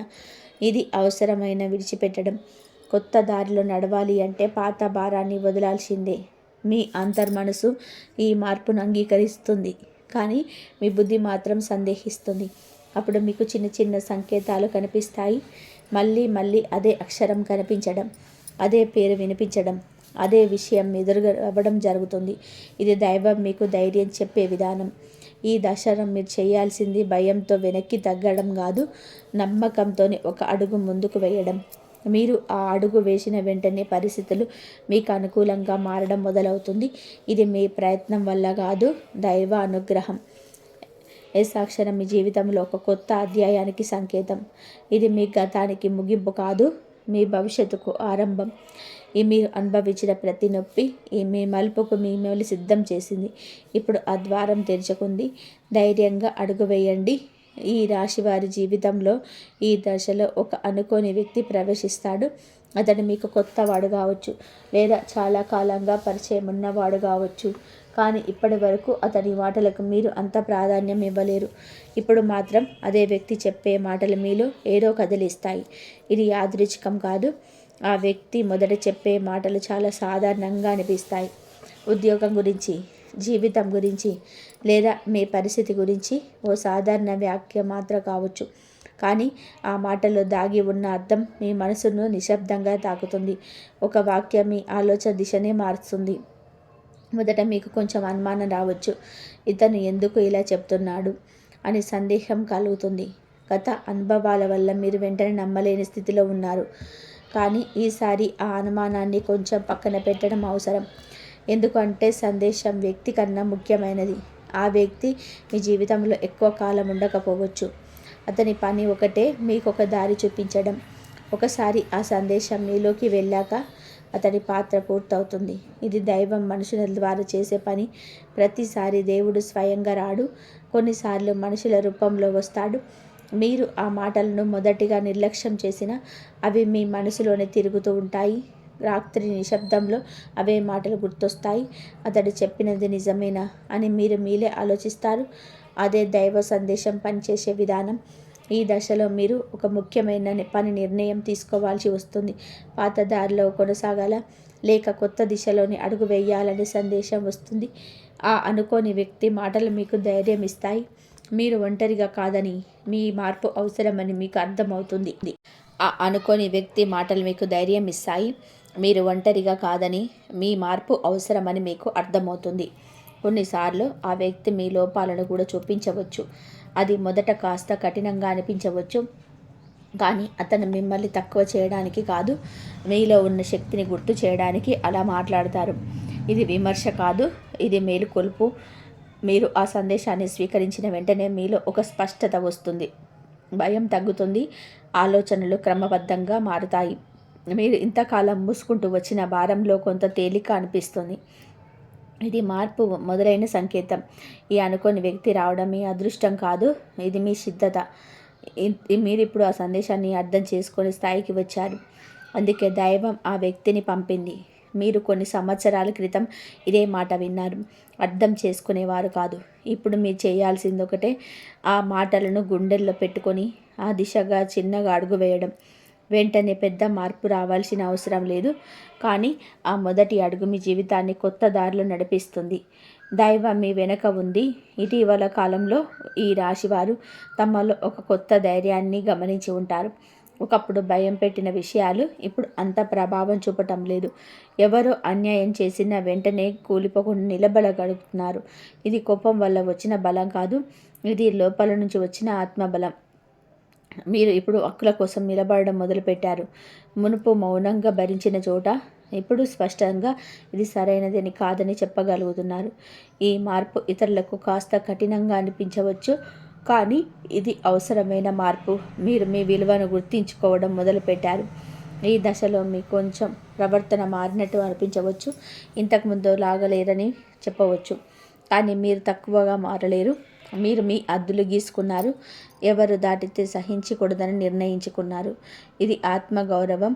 ఇది అవసరమైన విడిచిపెట్టడం. కొత్త దారిలో నడవాలి అంటే పాత భారాన్ని వదలాల్సిందే. మీ అంతర్మనసు ఈ మార్పును అంగీకరిస్తుంది, కానీ మీ బుద్ధి మాత్రం సందేహిస్తుంది. అప్పుడు మీకు చిన్న చిన్న సంకేతాలు కనిపిస్తాయి. మళ్ళీ మళ్ళీ అదే అక్షరం కనిపించడం, అదే పేరు వినిపించడం, అదే విషయం ఎదురుగా అవ్వడం జరుగుతుంది. ఇది దైవం మీకు ధైర్యం చెప్పే విధానం. ఈ దశలో మీరు చేయాల్సింది భయంతో వెనక్కి తగ్గడం కాదు, నమ్మకంతోనే ఒక అడుగు ముందుకు వేయడం. మీరు ఆ అడుగు వేసిన వెంటనే పరిస్థితులు మీకు అనుకూలంగా మారడం మొదలవుతుంది. ఇది మీ ప్రయత్నం వల్ల కాదు, దైవ అనుగ్రహం. అక్షరం మీ జీవితంలో ఒక కొత్త అధ్యాయానికి సంకేతం. ఇది మీ గతానికి ముగింపు కాదు, మీ భవిష్యత్తుకు ఆరంభం. ఈ మీరు అనుభవించిన ప్రతి నొప్పి ఈ మీ మలుపుకు మిమ్మల్ని సిద్ధం చేసింది. ఇప్పుడు ఆ ద్వారం తెరుచుకుంది. ధైర్యంగా అడుగు వేయండి. ఈ రాశి వారి జీవితంలో ఈ దశలో ఒక అనుకోని వ్యక్తి ప్రవేశిస్తాడు. అతడు మీకు కొత్తవాడు కావచ్చు, లేదా చాలా కాలంగా పరిచయం ఉన్నవాడు కావచ్చు. కానీ ఇప్పటి వరకు అతని మాటలకు మీరు అంత ప్రాధాన్యం ఇవ్వలేరు. ఇప్పుడు మాత్రం అదే వ్యక్తి చెప్పే మాటలు మీలో ఏదో కదిలిస్తాయి. ఇది యాదృచ్ఛికం కాదు. ఆ వ్యక్తి మొదట చెప్పే మాటలు చాలా సాధారణంగా అనిపిస్తాయి. ఉద్యోగం గురించి, జీవితం గురించి, లేదా మీ పరిస్థితి గురించి ఓ సాధారణ వ్యాఖ్య మాత్రం కావచ్చు. కానీ ఆ మాటలో దాగి ఉన్న అర్థం మీ మనసును నిశ్శబ్దంగా తాకుతుంది. ఒక వాక్యం మీ ఆలోచన దిశనే మారుస్తుంది. మొదట మీకు కొంచెం అనుమానం రావచ్చు. ఇతను ఎందుకు ఇలా చెప్తున్నాడు అని సందేహం కలుగుతుంది. గత అనుభవాల వల్ల మీరు వెంటనే నమ్మలేని స్థితిలో ఉన్నారు. కానీ ఈసారి ఆ అనుమానాన్ని కొంచెం పక్కన పెట్టడం అవసరం. ఎందుకంటే సందేశం వ్యక్తి కన్నా ముఖ్యమైనది. ఆ వ్యక్తి మీ జీవితంలో ఎక్కువ కాలం ఉండకపోవచ్చు. అతని పని ఒకటే, మీకు ఒక దారి చూపించడం. ఒకసారి ఆ సందేశం మీలోకి వెళ్ళాక అతడి పాత్ర పూర్తవుతుంది. ఇది దైవం మనుషుల ద్వారా చేసే పని. ప్రతిసారి దేవుడు స్వయంగా రాడు. కొన్నిసార్లు మనుషుల రూపంలో వస్తాడు. మీరు ఆ మాటలను మొదటిగా నిర్లక్ష్యం చేసినా అవి మీ మనసులోనే తిరుగుతూ ఉంటాయి. రాత్రి నిశ్శబ్దంలో అవే మాటలు గుర్తొస్తాయి. అతడు చెప్పినది నిజమేనా అని మీరు మీలే ఆలోచిస్తారు. అదే దైవ సందేశం పనిచేసే విధానం. ఈ దశలో మీరు ఒక ముఖ్యమైన నిర్ణయం తీసుకోవాల్సి వస్తుంది. పాత దారిలో కొనసాగాల, లేక కొత్త దిశలోని అడుగు వేయాలనే సందేశం వస్తుంది. ఆ అనుకోని వ్యక్తి మాటలు మీకు ధైర్యం ఇస్తాయి. మీరు ఒంటరిగా కాదని, మీ మార్పు అవసరమని మీకు అర్థమవుతుంది. ఆ అనుకోని వ్యక్తి మాటలు మీకు ధైర్యం ఇస్తాయి. మీరు ఒంటరిగా కాదని, మీ మార్పు అవసరమని మీకు అర్థమవుతుంది. కొన్నిసార్లు ఆ వ్యక్తి మీ లోపాలను కూడా చూపించవచ్చు. అది మొదట కాస్త కఠినంగా అనిపించవచ్చు. కానీ అతను మిమ్మల్ని తక్కువ చేయడానికి కాదు, మీలో ఉన్న శక్తిని గుర్తు చేయడానికి అలా మాట్లాడతారు. ఇది విమర్శ కాదు, ఇది మేలుకొలుపు. మీరు ఆ సందేశాన్ని స్వీకరించిన వెంటనే మీలో ఒక స్పష్టత వస్తుంది. భయం తగ్గుతుంది. ఆలోచనలు క్రమబద్ధంగా మారుతాయి. మీరు ఇంతకాలం మూసుకుంటూ వచ్చిన భారంలో కొంత తేలిక అనిపిస్తుంది. ఇది మార్పు మొదలైన సంకేతం. ఈ అనుకోని వ్యక్తి రావడం మీ అదృష్టం కాదు, ఇది మీ సిద్ధత. మీరు ఇప్పుడు ఆ సందేశాన్ని అర్థం చేసుకునే స్థాయికి వచ్చారు. అందుకే దైవం ఆ వ్యక్తిని పంపింది. మీరు కొన్ని సంవత్సరాల క్రితం ఇదే మాట విన్నారు, అర్థం చేసుకునేవారు కాదు. ఇప్పుడు మీరు చేయాల్సింది ఒకటే, ఆ మాటలను గుండెల్లో పెట్టుకొని ఆ దిశగా చిన్నగా అడుగు వేయడం. వెంటనే పెద్ద మార్పు రావాల్సిన అవసరం లేదు, కానీ ఆ మొదటి అడుగు మీ జీవితాన్ని కొత్త దారిలో నడిపిస్తుంది. దైవం మీ వెనక ఉంది. ఇటీవల కాలంలో ఈ రాశివారు తమలో ఒక కొత్త ధైర్యాన్ని గమనించి ఉంటారు. ఒకప్పుడు భయం పెట్టిన విషయాలు ఇప్పుడు అంత ప్రభావం చూపటం లేదు. ఎవరో అన్యాయం చేసిన వెంటనే కూలిపోకుండా నిలబడగలుగుతున్నారు. ఇది కోపం వల్ల వచ్చిన బలం కాదు, ఇది లోపల నుంచి వచ్చిన ఆత్మబలం. మీరు ఇప్పుడు హక్కుల కోసం నిలబడడం మొదలుపెట్టారు. మునుపు మౌనంగా భరించిన చోట ఇప్పుడు స్పష్టంగా ఇది సరైనదని కాదని చెప్పగలుగుతున్నారు. ఈ మార్పు ఇతరులకు కాస్త కఠినంగా అనిపించవచ్చు, కానీ ఇది అవసరమైన మార్పు. మీరు మీ విలువను గుర్తించుకోవడం మొదలుపెట్టారు. ఈ దశలో మీకు కొంచెం ప్రవర్తన మారినట్టు అనిపించవచ్చు. ఇంతకుముందు లాగలేరని చెప్పవచ్చు, కానీ మీరు తక్కువగా మారలేరు. మీరు మీ హద్దులు గీసుకున్నారు. ఎవరు దాటితే సహించకూడదని నిర్ణయించుకున్నారు. ఇది ఆత్మగౌరవం.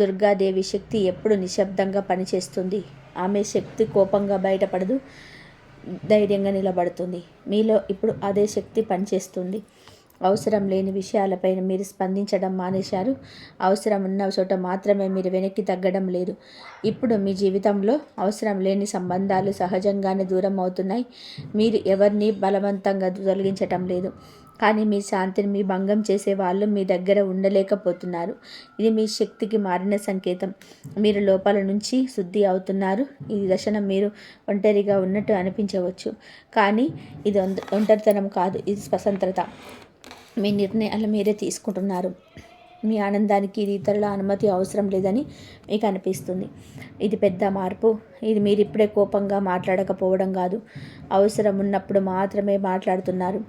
దుర్గాదేవి శక్తి ఎప్పుడు నిశ్శబ్దంగా పనిచేస్తుంది. ఆమె శక్తి కోపంగా బయటపడదు, ధైర్యంగా నిలబడుతుంది. మీలో ఇప్పుడు అదే శక్తి పనిచేస్తుంది. అవసరం లేని విషయాలపైన మీరు స్పందించడం మానేశారు. అవసరం ఉన్న చోట మాత్రమే మీరు వెనక్కి తగ్గడం లేదు. ఇప్పుడు మీ జీవితంలో అవసరం లేని సంబంధాలు సహజంగానే దూరం అవుతున్నాయి. మీరు ఎవరిని బలవంతంగా తొలగించటం లేదు, కానీ మీ శాంతిని మీ భంగం చేసే వాళ్ళు మీ దగ్గర ఉండలేకపోతున్నారు. ఇది మీ శక్తికి మారిన సంకేతం. మీరు లోపల నుంచి శుద్ధి అవుతున్నారు. ఈ దశను మీరు ఒంటరిగా ఉన్నట్టు అనిపించవచ్చు, కానీ ఇది ఒంటరితనం కాదు, ఇది స్వతంత్రత. మీ నిర్ణయాలు మీరే తీసుకుంటున్నారు. మీ ఆనందానికి ఇది ఇతరుల అనుమతి అవసరం లేదని మీకు అనిపిస్తుంది. ఇది పెద్ద మార్పు. ఇది మీరు ఇప్పుడే కోపంగా మాట్లాడకపోవడం కాదు, అవసరం ఉన్నప్పుడు మాత్రమే మాట్లాడుతున్నారు.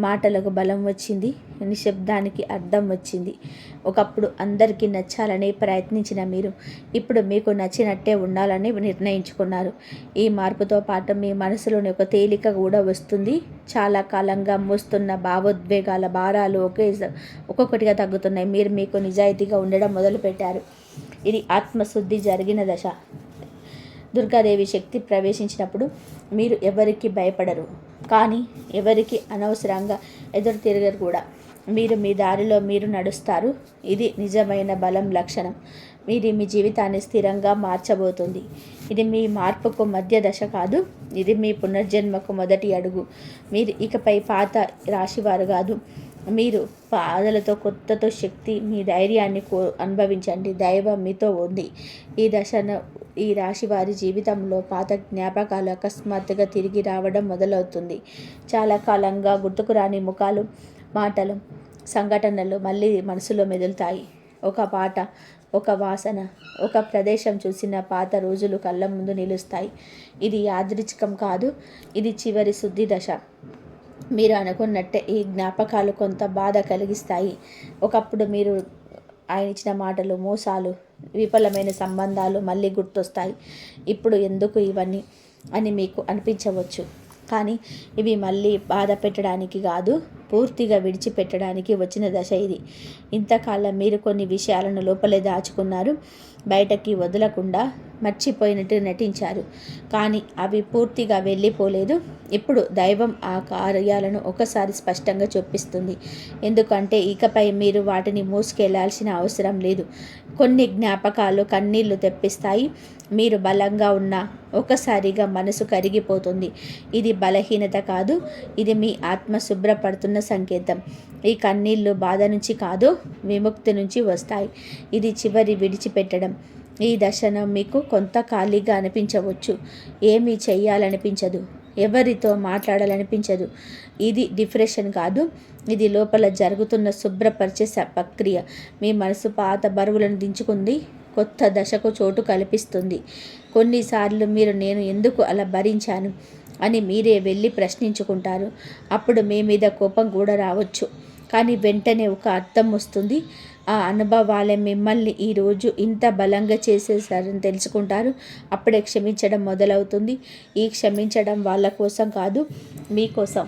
మాటలకు బలం వచ్చింది, నిశ్శబ్దానికి అర్థం వచ్చింది. ఒకప్పుడు అందరికీ నచ్చాలని ప్రయత్నించిన మీరు ఇప్పుడు మీకు నచ్చినట్టే ఉండాలని నిర్ణయించుకున్నారు. ఈ మార్పుతో పాటు మీ మనసులోని ఒక తేలిక కూడా వస్తుంది. చాలా కాలంగా మోస్తున్న భావోద్వేగాల భారాలు ఒక్కొక్కటిగా తగ్గుతున్నాయి. మీరు మీకు నిజాయితీగా ఉండడం మొదలుపెట్టారు. ఇది ఆత్మశుద్ధి జరిగిన దశ. దుర్గాదేవి శక్తి ప్రవేశించినప్పుడు మీరు ఎవరికి భయపడరు, కానీ ఎవరికి అనవసరంగా ఎదురు తిరగరు కూడా. మీరు మీ దారిలో మీరు నడుస్తారు. ఇది నిజమైన బలం లక్షణం. ఇది మీ జీవితాన్ని స్థిరంగా మార్చబోతుంది. ఇది మీ మార్పుకు మధ్య దశ కాదు, ఇది మీ పునర్జన్మకు మొదటి అడుగు. మీరు ఇకపై పాత రాశివారు కాదు, మీరు పాదలతో కొత్తతో శక్తి. మీ ధైర్యాన్ని అనుభవించండి. దైవం మీతో ఉంది. ఈ దశను ఈ రాశి వారి జీవితంలో పాత జ్ఞాపకాలు అకస్మాత్తుగా తిరిగి రావడం మొదలవుతుంది. చాలా కాలంగా గుర్తుకు రాని ముఖాలు, మాటలు, సంఘటనలు మళ్ళీ మనసులో మెదులుతాయి. ఒక పాట, ఒక వాసన, ఒక ప్రదేశం చూసిన పాత రోజులు కళ్ళ ముందు నిలుస్తాయి. ఇది యాదృచ్ఛికం కాదు, ఇది చివరి శుద్ధి దశ. మీరు అనుకున్నట్టే ఈ జ్ఞాపకాలు కొంత బాధ కలిగిస్తాయి. ఒకప్పుడు మీరు ఆయన ఇచ్చిన మాటలు, మోసాలు, విఫలమైన సంబంధాలు మళ్ళీ గుర్తొస్తాయి. ఇప్పుడు ఎందుకు ఇవన్నీ అని మీకు అనిపించవచ్చు, కానీ ఇవి మళ్ళీ బాధ పెట్టడానికి కాదు, పూర్తిగా విడిచిపెట్టడానికి వచ్చిన దశ ఇది. ఇంతకాలం మీరు కొన్ని విషయాలను లోపలే దాచుకున్నారు, బయటకి వదలకుండా మర్చిపోయినట్టు నటించారు, కానీ అవి పూర్తిగా వెళ్ళిపోలేదు. ఇప్పుడు దైవం ఆ కార్యాలను ఒకసారి స్పష్టంగా చూపిస్తుంది. ఎందుకంటే ఇకపై మీరు వాటిని మోసుకెళ్లాల్సిన అవసరం లేదు. కొన్ని జ్ఞాపకాలు కన్నీళ్లు తెప్పిస్తాయి. మీరు బలంగా ఉన్నా ఒకసారిగా మనసు కరిగిపోతుంది. ఇది బలహీనత కాదు, ఇది మీ ఆత్మ శుభ్రపడుతున్న సంకేతం. ఈ కన్నీళ్లు బాధ నుంచి కాదు, విముక్తి నుంచి వస్తాయి. ఇది చివరి విడిచిపెట్టడం. ఈ దశను మీకు కొంత ఖాళీగా అనిపించవచ్చు. ఏమీ చెయ్యాలనిపించదు, ఎవరితో మాట్లాడాలనిపించదు. ఇది డిప్రెషన్ కాదు, ఇది లోపల జరుగుతున్న శుభ్రపరిచే ప్రక్రియ. మీ మనసు పాత బరువులను దించుకుంది, కొత్త దశకు చోటు కల్పిస్తుంది. కొన్నిసార్లు మీరు నేను ఎందుకు అలా భరించాను అని మీరే వెళ్ళి ప్రశ్నించుకుంటారు. అప్పుడు మీ మీద కోపం కూడా రావచ్చు, కానీ వెంటనే ఒక అర్థం వస్తుంది. ఆ అనుభవాలే మిమ్మల్ని ఈరోజు ఇంత బలంగా చేసేసారని తెలుసుకుంటారు. అప్పుడే క్షమించడం మొదలవుతుంది. ఈ క్షమించడం వాళ్ళ కోసం కాదు, మీకోసం.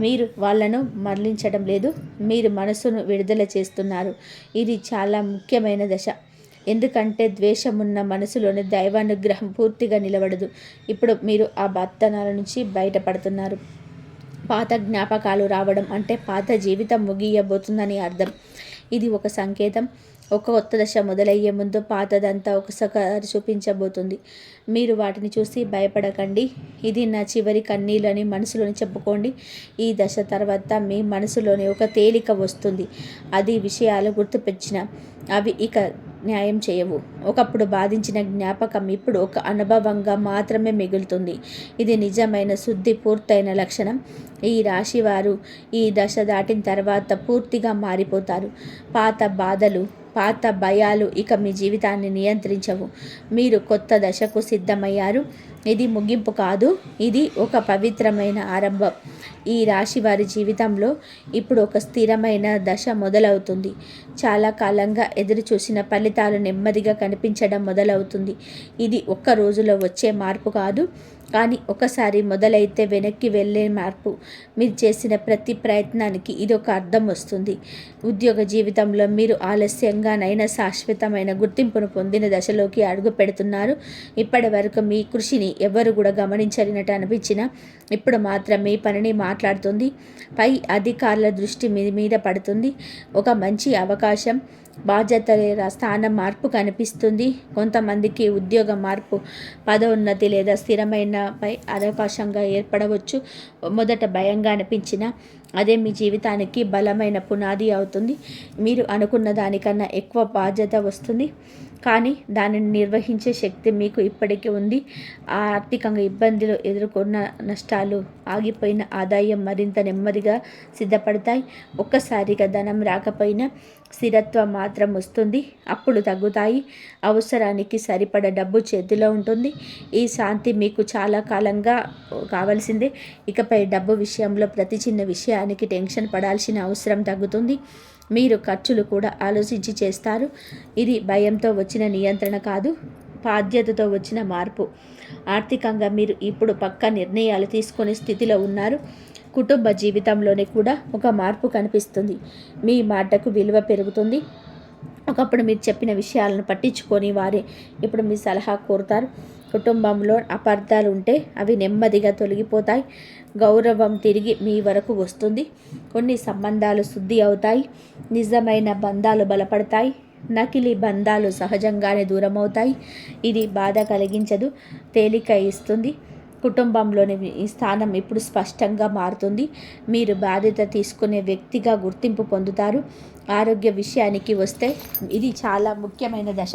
మీరు వాళ్ళను మరలించడం లేదు, మీరు మనసును విడుదల చేస్తున్నారు. ఇది చాలా ముఖ్యమైన దశ, ఎందుకంటే ద్వేషమున్న మనసులోని దైవానుగ్రహం పూర్తిగా నిలబడదు. ఇప్పుడు మీరు ఆ బంధనాల నుంచి బయటపడుతున్నారు. పాత జ్ఞాపకాలు రావడం అంటే పాత జీవితం ముగియబోతుందని అర్థం. ఇది ఒక సంకేతం. ఒక కొత్త దశ మొదలయ్యే ముందు పాతదంతా ఒకసారి చూపించబోతుంది. మీరు వాటిని చూసి భయపడకండి. ఇది నా చివరి కన్నీళ్ళు అని మనసులోని చెప్పుకోండి. ఈ దశ తర్వాత మీ మనసులోని ఒక తేలిక వస్తుంది. అది విషయాలు గుర్తుపెచ్చిన అవి ఇక న్యాయం చేయవు. ఒకప్పుడు బాధించిన జ్ఞాపకం ఇప్పుడు ఒక అనుభవంగా మాత్రమే మిగులుతుంది. ఇది నిజమైన శుద్ధి పూర్తయిన లక్షణం. ఈ రాశివారు ఈ దశ దాటిన తర్వాత పూర్తిగా మారిపోతారు. పాత బాధలు, పాత భయాలు ఇక మీ జీవితాన్ని నియంత్రించవు. మీరు కొత్త దశకు సిద్ధమయ్యారు. ఇది ముగింపు కాదు, ఇది ఒక పవిత్రమైన ఆరంభం. ఈ రాశి వారి జీవితంలో ఇప్పుడు ఒక స్థిరమైన దశ మొదలవుతుంది. చాలా కాలంగా ఎదురు చూసిన ఫలితాలు నెమ్మదిగా కనిపించడం మొదలవుతుంది. ఇది ఒక్క రోజులో వచ్చే మార్పు కాదు, కానీ ఒకసారి మొదలైతే వెనక్కి వెళ్ళే మార్పు. మీరు చేసిన ప్రతి ప్రయత్నానికి ఇది ఒక అర్థం వస్తుంది. ఉద్యోగ జీవితంలో మీరు ఆలస్యంగానైనా శాశ్వతమైన గుర్తింపును పొందిన దశలోకి అడుగు పెడుతున్నారు. ఇప్పటి వరకు మీ కృషిని ఎవరు కూడా గమనించలేనట్టు అనిపించినా ఇప్పుడు మాత్రం మీ పనిని మాట్లాడుతుంది. పై అధికారుల దృష్టి మీ మీద పడుతుంది. ఒక మంచి అవకాశం, బాధ్యతల స్థానం మార్పు కనిపిస్తుంది. కొంతమందికి ఉద్యోగ మార్పు, పదోన్నతి లేదా స్థిరమైన పై అవకాశంగా ఏర్పడవచ్చు. మొదట భయంగా అనిపించిన అదే మీ జీవితానికి బలమైన పునాది అవుతుంది. మీరు అనుకున్న దానికన్నా ఎక్కువ బాధ్యత వస్తుంది, కానీ దానిని నిర్వహించే శక్తి మీకు ఇప్పటికీ ఉంది. ఆర్థికంగా ఇబ్బందులు ఎదుర్కొన్న నష్టాలు, ఆగిపోయిన ఆదాయం మరింత నెమ్మదిగా సిద్ధపడతాయి. ఒక్కసారిగా ధనం రాకపోయినా స్థిరత్వం మాత్రం వస్తుంది. అప్పుడు తగ్గుతాయి. అవసరానికి సరిపడ డబ్బు చేతిలో ఉంటుంది. ఈ శాంతి మీకు చాలా కాలంగా కావాల్సిందే. ఇకపై డబ్బు విషయంలో ప్రతి చిన్న విషయానికి టెన్షన్ పడాల్సిన అవసరం తగ్గుతుంది. మీరు ఖర్చులు కూడా ఆలోచించి చేస్తారు. ఇది భయంతో వచ్చిన నియంత్రణ కాదు, బాధ్యతతో వచ్చిన మార్పు. ఆర్థికంగా మీరు ఇప్పుడు పక్కా నిర్ణయాలు తీసుకునే స్థితిలో ఉన్నారు. కుటుంబ జీవితంలోనే కూడా ఒక మార్పు కనిపిస్తుంది. మీ మాటకు విలువ పెరుగుతుంది. ఒకప్పుడు మీరు చెప్పిన విషయాలను పట్టించుకొని వారే ఇప్పుడు మీ సలహా కోరుతారు. కుటుంబంలో అపార్థాలు ఉంటే అవి నెమ్మదిగా తొలగిపోతాయి. గౌరవం తిరిగి మీ వరకు వస్తుంది. కొన్ని సంబంధాలు శుద్ధి అవుతాయి. నిజమైన బంధాలు బలపడతాయి. నకిలీ బంధాలు సహజంగానే దూరమవుతాయి. ఇది బాధ కలిగించదు, తేలిక ఇస్తుంది. కుటుంబంలోని ఈ స్థానం ఇప్పుడు స్పష్టంగా మారుతుంది. మీరు బాధ్యత తీసుకునే వ్యక్తిగా గుర్తింపు పొందుతారు. ఆరోగ్య విషయానికి వస్తే ఇది చాలా ముఖ్యమైన దశ.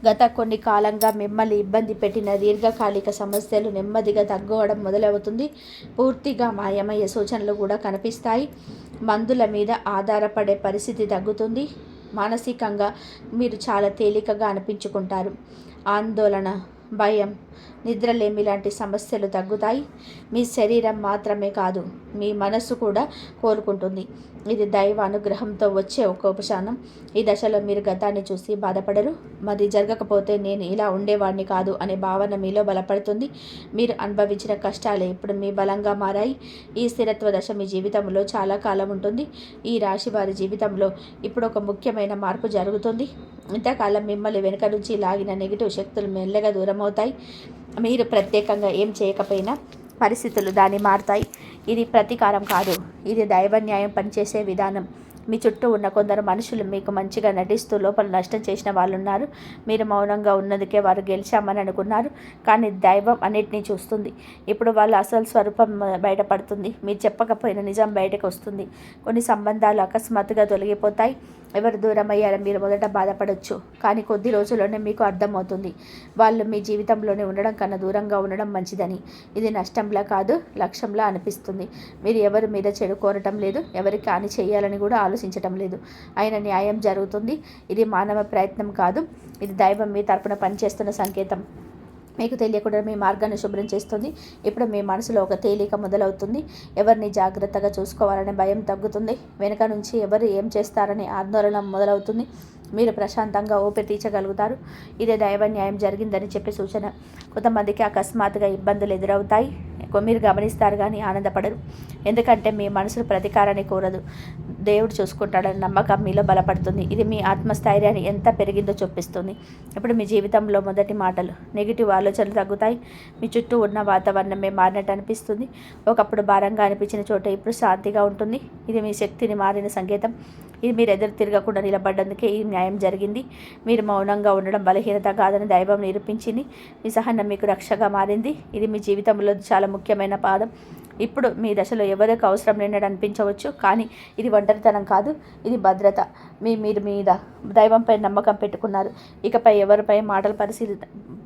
గత కొన్ని కాలంగా మిమ్మల్ని ఇబ్బంది పెట్టిన దీర్ఘకాలిక సమస్యలు నెమ్మదిగా తగ్గడం మొదలవుతుంది. పూర్తిగా మాయమయ్యే సూచనలు కూడా కనిపిస్తాయి. మందుల మీద ఆధారపడే పరిస్థితి తగ్గుతుంది. మానసికంగా మీరు చాలా తేలికగా అనిపించుకుంటారు. ఆందోళన, భయం, నిద్రలేమి లాంటి సమస్యలు తగ్గుతాయి. మీ శరీరం మాత్రమే కాదు, మీ మనస్సు కూడా కోలుకుంటుంది. ఇది దైవ అనుగ్రహంతో వచ్చే ఒక ఉపశమనం. ఈ దశలో మీరు గతాన్ని చూసి బాధపడరు. మరి జరగకపోతే నేను ఇలా ఉండేవాడిని కాదు అనే భావన మీలో బలపడుతుంది. మీరు అనుభవించిన కష్టాలే ఇప్పుడు మీ బలంగా మారాయి. ఈ స్థిరత్వ దశ మీ జీవితంలో చాలా కాలం ఉంటుంది. ఈ రాశి వారి జీవితంలో ఇప్పుడు ఒక ముఖ్యమైన మార్పు జరుగుతుంది. ఇంతకాలం మిమ్మల్ని వెనుక నుంచి లాగిన నెగిటివ్ శక్తులు మెల్లగా దూరం అవుతాయి. మీరు ప్రత్యేకంగా ఏం చేయకపోయినా పరిస్థితులు దాన్ని మారుతాయి. ఇది ప్రతీకారం కాదు, ఇది దైవ న్యాయం పనిచేసే విధానం. మీ చుట్టూ ఉన్న కొందరు మనుషులు మీకు మంచిగా నటిస్తూ లోపల నష్టం చేసిన వాళ్ళు ఉన్నారు. మీరు మౌనంగా ఉన్నందుకే వారు గెలిచామని అనుకున్నారు, కానీ దైవం అన్నిటినీ చూస్తుంది. ఇప్పుడు వాళ్ళ అసలు స్వరూపం బయటపడుతుంది. మీరు చెప్పకపోయిన నిజం బయటకు వస్తుంది. కొన్ని సంబంధాలు అకస్మాత్తుగా తొలగిపోతాయి. ఎవరు దూరం అయ్యారో మీరు మొదట బాధపడవచ్చు, కానీ కొద్ది రోజుల్లోనే మీకు అర్థమవుతుంది వాళ్ళు మీ జీవితంలోనే ఉండడం కన్నా దూరంగా ఉండడం మంచిదని. ఇది నష్టంలా కాదు, లక్ష్యంలా అనిపిస్తుంది. మీరు ఎవరి మీద చెడు కోరటం లేదు, ఎవరికి హాని చేయాలని కూడా ఆలోచించటం లేదు. అయిన న్యాయం జరుగుతుంది. ఇది మానవ ప్రయత్నం కాదు, ఇది దైవం మీ తరపున పనిచేస్తున్న సంకేతం. మీకు తెలియకుండా మీ మార్గాన్ని శుభ్రం చేస్తుంది. ఇప్పుడు మీ మనసులో ఒక తేలిక మొదలవుతుంది. ఎవరిని జాగ్రత్తగా చూసుకోవాలనే భయం తగ్గుతుంది. వెనుక నుంచి ఎవరు ఏం చేస్తారనే ఆందోళన మొదలవుతుంది. మీరు ప్రశాంతంగా ఊపిరి తీర్చగలుగుతారు. ఇదే దైవ న్యాయం జరిగిందని చెప్పే సూచన. కొంతమందికి అకస్మాత్తుగా ఇబ్బందులు ఎదురవుతాయి. మీరు గమనిస్తారు కానీ ఆనందపడరు, ఎందుకంటే మీ మనసులు ప్రతీకారాన్ని కోరదు. దేవుడు చూసుకుంటాడని నమ్మకం మీలో బలపడుతుంది. ఇది మీ ఆత్మస్థైర్యాన్ని ఎంత పెరిగిందో చూపిస్తుంది. ఇప్పుడు మీ జీవితంలో మొదటి మాటలు, నెగిటివ్ ఆలోచనలు తగ్గుతాయి. మీ చుట్టూ ఉన్న వాతావరణమే మారినట్టు అనిపిస్తుంది. ఒకప్పుడు భారంగా అనిపించిన చోట ఇప్పుడు శాంతిగా ఉంటుంది. ఇది మీ శక్తిని మారిన సంకేతం. ఇది మీరు ఎదురు తిరగకుండా నిలబడ్డందుకే ఈ న్యాయం జరిగింది. మీరు మౌనంగా ఉండడం బలహీనత కాదని దైవం నిరూపించింది. మీ సహనం మీకు రక్షగా మారింది. ఇది మీ జీవితంలో చాలా ముఖ్యమైన పాదం. ఇప్పుడు మీ దశలో ఎవరికి అవసరం లేనట్టు అనిపించవచ్చు, కానీ ఇది ఒంటరితనం కాదు, ఇది భద్రత. మీరు మీద దైవంపై నమ్మకం పెట్టుకున్నారు. ఇకపై ఎవరిపై మాటలు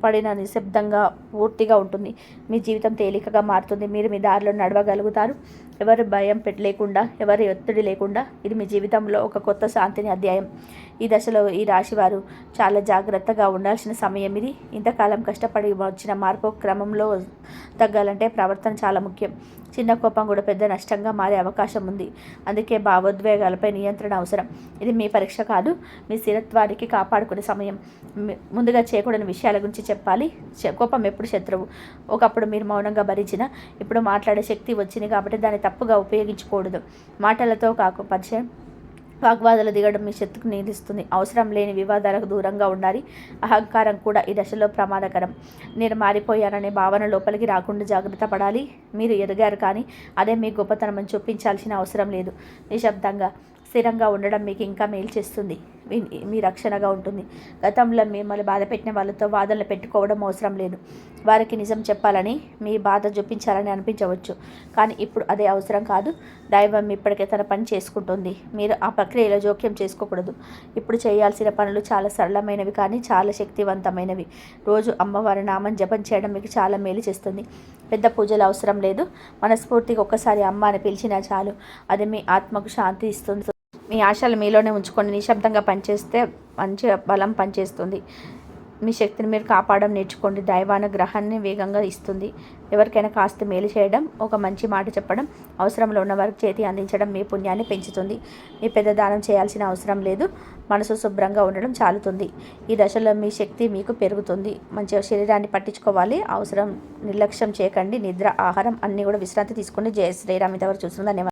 పడిన నిశ్శబ్దంగా పూర్తిగా ఉంటుంది. మీ జీవితం తేలికగా మారుతుంది. మీరు మీ దారిలో నడవగలుగుతారు. ఎవరి భయం లేకుండా, ఎవరి ఒత్తిడి లేకుండా ఇది మీ జీవితంలో ఒక కొత్త శాంతిని అధ్యాయం. ఈ దశలో ఈ రాశివారు చాలా జాగ్రత్తగా ఉండాల్సిన సమయం ఇది. ఇంతకాలం కష్టపడి వచ్చిన మార్పు క్రమంలో తగ్గాలంటే ప్రవర్తన చాలా ముఖ్యం. చిన్న కోపం కూడా పెద్ద నష్టంగా మారే అవకాశం ఉంది. అందుకే భావోద్వేగాలపై నియంత్రణ అవసరం. ఇది మీ పరీక్ష కాదు, మీ స్థిరత్వానికి కాపాడుకునే సమయం. ముందుగా చేయకూడని విషయాల గురించి చెప్పాలి. కోపం ఎప్పుడు శత్రువు. ఒకప్పుడు మీరు మౌనంగా భరించిన, ఇప్పుడు మాట్లాడే శక్తి వచ్చింది కాబట్టి దాన్ని తప్పుగా ఉపయోగించకూడదు. మాటలతో పరిచయం వాగ్వాదాలు దిగడం మీ శక్తికి నిలుస్తుంది. అవసరం లేని వివాదాలకు దూరంగా ఉండాలి. అహంకారం కూడా ఈ దశలో ప్రమాదకరం. నేను మారిపోయాననే భావన లోపలికి రాకుండా జాగ్రత్త పడాలి. మీరు ఎదిగారు, కానీ అదే మీ గొప్పతనం చూపించాల్సిన అవసరం లేదు. నిశ్శబ్దంగా స్థిరంగా ఉండడం మీకు ఇంకా మేలు చేస్తుంది, మీ రక్షణగా ఉంటుంది. గతంలో మిమ్మల్ని బాధ పెట్టిన వాళ్ళతో వాదనలు పెట్టుకోవడం అవసరం లేదు. వారికి నిజం చెప్పాలని, మీ బాధ చూపించాలని అనిపించవచ్చు, కానీ ఇప్పుడు అదే అవసరం కాదు. దైవం ఇప్పటికే తన పని చేసుకుంటుంది. మీరు ఆ ప్రక్రియలో జోక్యం చేసుకోకూడదు. ఇప్పుడు చేయాల్సిన పనులు చాలా సరళమైనవి కానీ చాలా శక్తివంతమైనవి. రోజు అమ్మవారి నామం జపం చేయడం మీకు చాలా మేలు చేస్తుంది. పెద్ద పూజలు అవసరం లేదు. మనస్ఫూర్తిగా ఒక్కసారి అమ్మ అని పిలిచినా చాలు. అది మీ ఆత్మకు శాంతి ఇస్తుంది. మీ ఆశలు మీలోనే ఉంచుకొని నిశ్శబ్దంగా పనిచేస్తే మంచి బలం పనిచేస్తుంది. మీ శక్తిని మీరు కాపాడడం నేర్చుకోండి. దైవానుగ్రహాన్ని వేగంగా ఇస్తుంది. ఎవరికైనా కాస్త మేలు చేయడం, ఒక మంచి మాట చెప్పడం, అవసరంలో ఉన్న వారికి చేతి అందించడం మీ పుణ్యాన్ని పెంచుతుంది. మీ పెద్ద దానం చేయాల్సిన అవసరం లేదు. మనసు శుభ్రంగా ఉండడం చాలుతుంది. ఈ దశలో మీ శక్తి మీకు పెరుగుతుంది. మంచిగా శరీరాన్ని పట్టించుకోవాలి. అవసరం నిర్లక్ష్యం చేయకండి. నిద్ర, ఆహారం అన్నీ కూడా విశ్రాంతి తీసుకోండి. జయ శ్రీరామ్. ఇంతవరకు చూస్తుంది. ధన్యవాదాలు.